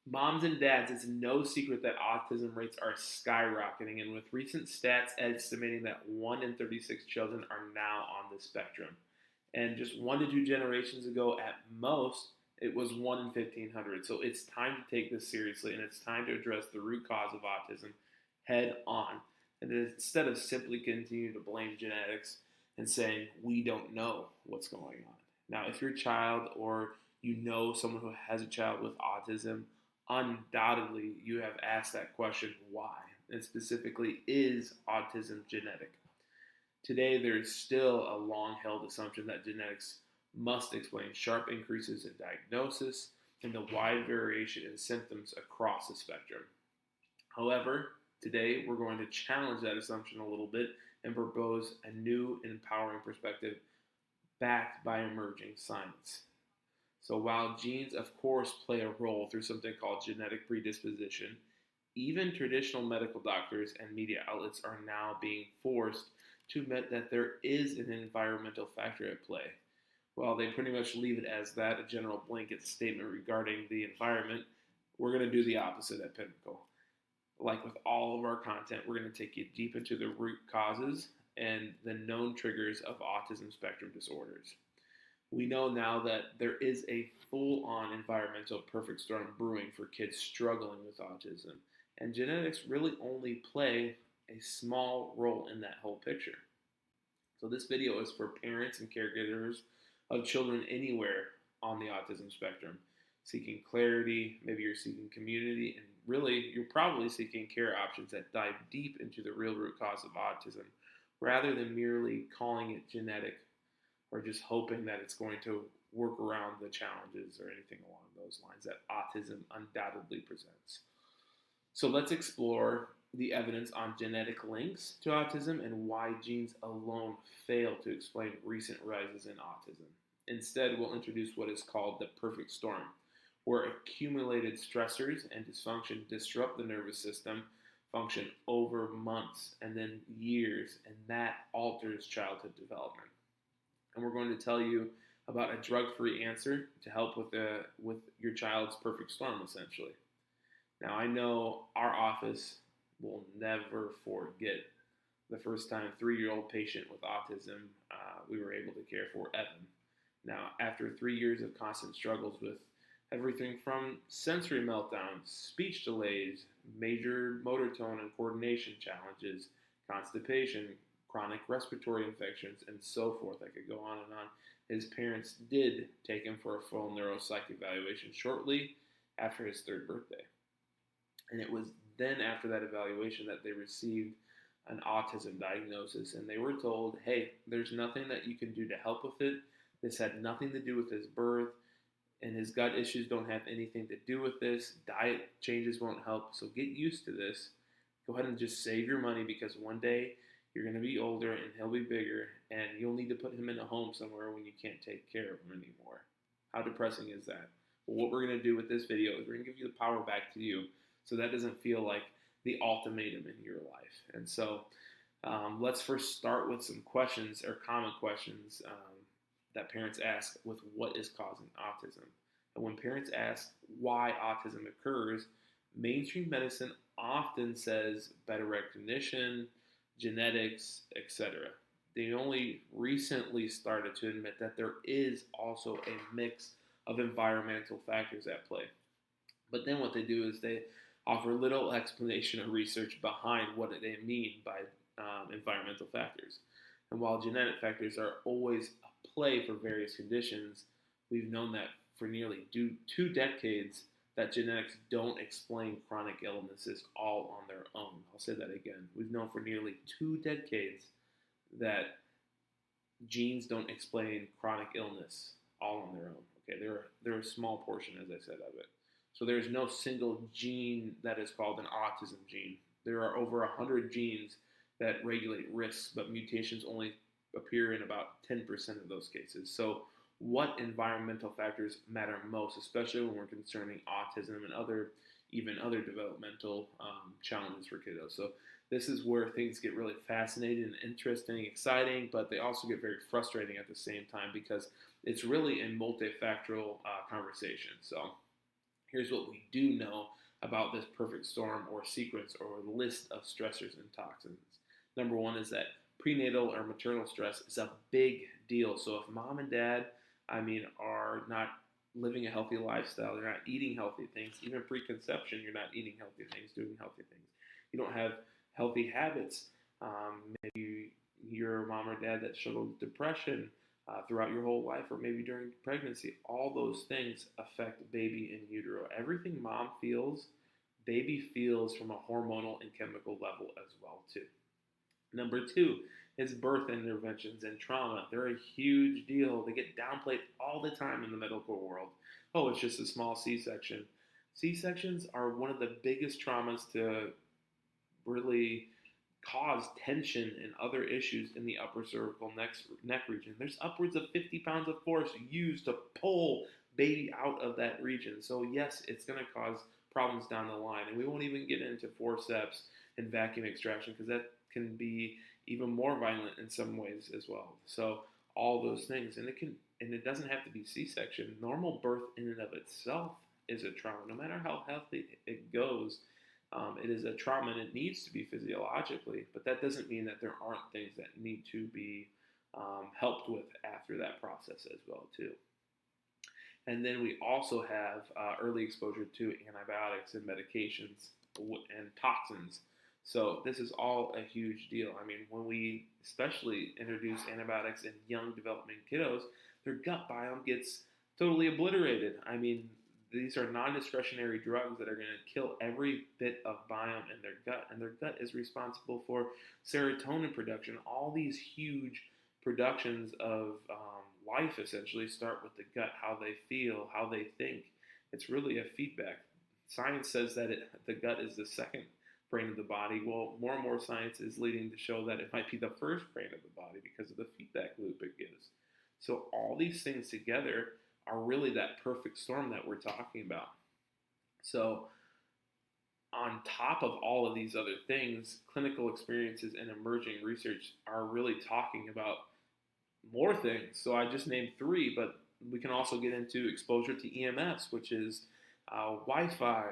Moms and dads, it's no secret that autism rates are skyrocketing, and with recent stats estimating that 1 in 36 children are now on the spectrum. And just 1 to 2 generations ago, at most, it was 1 in 1,500. So it's time to take this seriously, and it's time to address the root cause of autism head on. And instead of simply continuing to blame genetics and saying, we don't know what's going on. Now, if your child or you know someone who has a child with autism, undoubtedly you have asked that question, why? And specifically, is autism genetic? Today, there is still a long held assumption that genetics must explain sharp increases in diagnosis and the wide variation in symptoms across the spectrum. However, today we're going to challenge that assumption a little bit and propose a new and empowering perspective backed by emerging science. So while genes, of course, play a role through something called genetic predisposition, even traditional medical doctors and media outlets are now being forced to admit that there is an environmental factor at play. While they pretty much leave it as that, a general blanket statement regarding the environment, we're going to do the opposite at Pinnacle. Like with all of our content, we're going to take you deep into the root causes and the known triggers of autism spectrum disorders. We know now that there is a full on environmental perfect storm brewing for kids struggling with autism, and genetics really only play a small role in that whole picture. So, this video is for parents and caregivers of children anywhere on the autism spectrum seeking clarity, maybe you're seeking community, and really you're probably seeking care options that dive deep into the real root cause of autism rather than merely calling it genetic or just hoping that it's going to work around the challenges or anything along those lines that autism undoubtedly presents. So let's explore the evidence on genetic links to autism and why genes alone fail to explain recent rises in autism. Instead, we'll introduce what is called the perfect storm, where accumulated stressors and dysfunction disrupt the nervous system function over months and then years, and that alters childhood development. And we're going to tell you about a drug-free answer to help with your child's perfect storm, essentially. Now, I know our office will never forget the first time a 3-year-old patient with autism we were able to care for, Evan. Now, after 3 years of constant struggles with everything from sensory meltdowns, speech delays, major motor tone and coordination challenges, constipation, chronic respiratory infections, and so forth. I could go on and on. His parents did take him for a full neuropsych evaluation shortly after his 3rd birthday. And it was then after that evaluation that they received an autism diagnosis, and they were told, hey, there's nothing that you can do to help with it. This had nothing to do with his birth, and his gut issues don't have anything to do with this. Diet changes won't help, so get used to this. Go ahead and just save your money, because one day you're going to be older and he'll be bigger, and you'll need to put him in a home somewhere when you can't take care of him anymore. How depressing is that? Well, what we're going to do with this video is we're going to give you the power back to you, so that doesn't feel like the ultimatum in your life. And so let's first start with some questions or common questions that parents ask with what is causing autism. And when parents ask why autism occurs, mainstream medicine often says better recognition, genetics, etc. They only recently started to admit that there is also a mix of environmental factors at play. But then what they do is they offer little explanation or research behind what they mean by environmental factors. And while genetic factors are always a play for various conditions, we've known that for nearly 2 decades that genetics don't explain chronic illnesses all on their own. I'll say that again. We've known for nearly 2 decades that genes don't explain chronic illness all on their own. Okay, they're a small portion, as I said, of it. So there's no single gene that is called an autism gene. There are over 100 genes that regulate risks, but mutations only appear in about 10% of those cases. So what environmental factors matter most, especially when we're concerning autism and other developmental challenges for kiddos. So this is where things get really fascinating and interesting, exciting, but they also get very frustrating at the same time, because it's really a multifactorial conversation. So Here's what we do know about this perfect storm or sequence or list of stressors and toxins. Number one is that prenatal or maternal stress is a big deal. So if mom and dad, are not living a healthy lifestyle, they're not eating healthy things, even preconception, you're not eating healthy things, doing healthy things. You don't have healthy habits. Maybe you're a mom or dad that struggled with depression throughout your whole life, or maybe during pregnancy. All those things affect baby in utero. Everything mom feels, baby feels from a hormonal and chemical level as well too. Number two is birth interventions and trauma. They're a huge deal. They get downplayed all the time in the medical world. Oh, it's just a small C-section. C-sections are one of the biggest traumas to really cause tension and other issues in the upper cervical neck region. There's upwards of 50 pounds of force used to pull baby out of that region. So yes, it's going to cause problems down the line. And we won't even get into forceps and vacuum extraction because that can be even more violent in some ways as well. So all those things, and it doesn't have to be C-section. Normal birth in and of itself is a trauma. No matter how healthy it goes, it is a trauma, and it needs to be physiologically, but that doesn't mean that there aren't things that need to be helped with after that process as well too. And then we also have early exposure to antibiotics and medications and toxins. So this is all a huge deal. When we especially introduce antibiotics in young developing kiddos, their gut biome gets totally obliterated. These are non-discretionary drugs that are going to kill every bit of biome in their gut, and their gut is responsible for serotonin production. All these huge productions of life essentially start with the gut, how they feel, how they think. It's really a feedback. Science says that the gut is the second brain of the body. Well, more and more science is leading to show that it might be the first brain of the body because of the feedback loop it gives. So all these things together are really that perfect storm that we're talking about. So on top of all of these other things, clinical experiences and emerging research are really talking about more things. So I just named three, but we can also get into exposure to EMFs, which is Wi-Fi,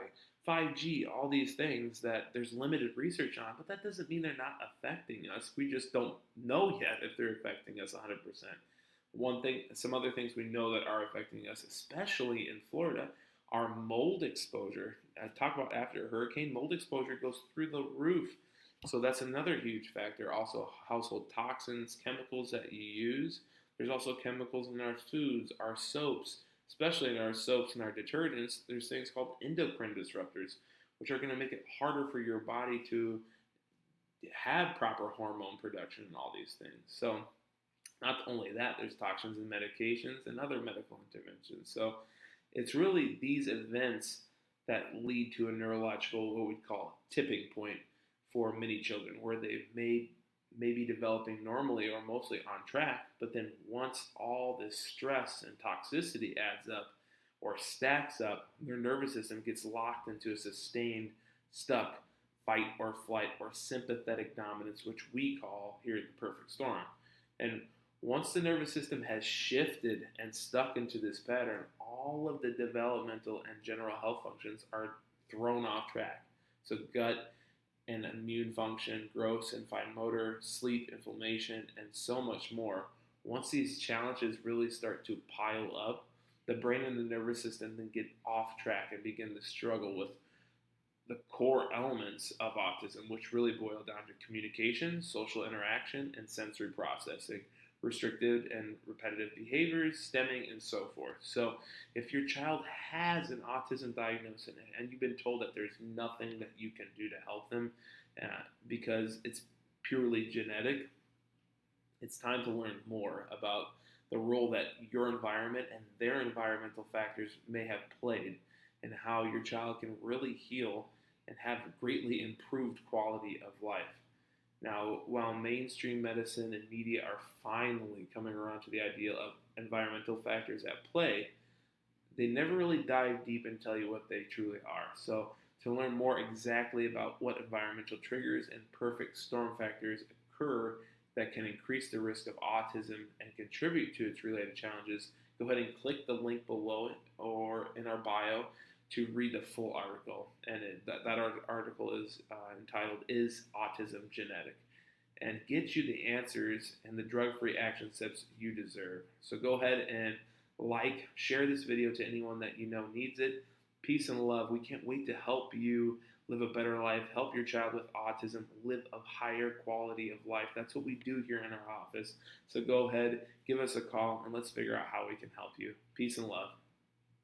5G, all these things that there's limited research on, but that doesn't mean they're not affecting us. We just don't know yet if they're affecting us 100%. Some other things we know that are affecting us, especially in Florida, are mold exposure. I talk about after a hurricane, mold exposure goes through the roof. So that's another huge factor. Also, household toxins, chemicals that you use. There's also chemicals in our foods, our soaps, especially in our soaps and our detergents. There's things called endocrine disruptors, which are going to make it harder for your body to have proper hormone production and all these things. So not only that, there's toxins in medications and other medical interventions. So it's really these events that lead to a neurological, what we call tipping point for many children, where they may be developing normally or mostly on track, but then once all this stress and toxicity adds up or stacks up, their nervous system gets locked into a sustained, stuck fight or flight or sympathetic dominance, which we call here the perfect storm. And once the nervous system has shifted and stuck into this pattern, all of the developmental and general health functions are thrown off track. So gut and immune function, gross and fine motor, sleep, inflammation, and so much more. Once these challenges really start to pile up, the brain and the nervous system then get off track and begin to struggle with the core elements of autism, which really boil down to communication, social interaction, and sensory processing, restricted and repetitive behaviors, stemming, and so forth. So if your child has an autism diagnosis and you've been told that there's nothing that you can do to help them because it's purely genetic, it's time to learn more about the role that your environment and their environmental factors may have played and how your child can really heal and have greatly improved quality of life. Now, while mainstream medicine and media are finally coming around to the idea of environmental factors at play, they never really dive deep and tell you what they truly are. So, to learn more exactly about what environmental triggers and perfect storm factors occur that can increase the risk of autism and contribute to its related challenges, go ahead and click the link below it or in our bio to read the full article. And that article is entitled "Is Autism Genetic?" and gets you the answers and the drug-free action steps you deserve. So go ahead and share this video to anyone that you know needs it. Peace and love. We can't wait to help you live a better life, help your child with autism live a higher quality of life. That's what we do here in our office. So go ahead, give us a call, and let's figure out how we can help you. Peace and love.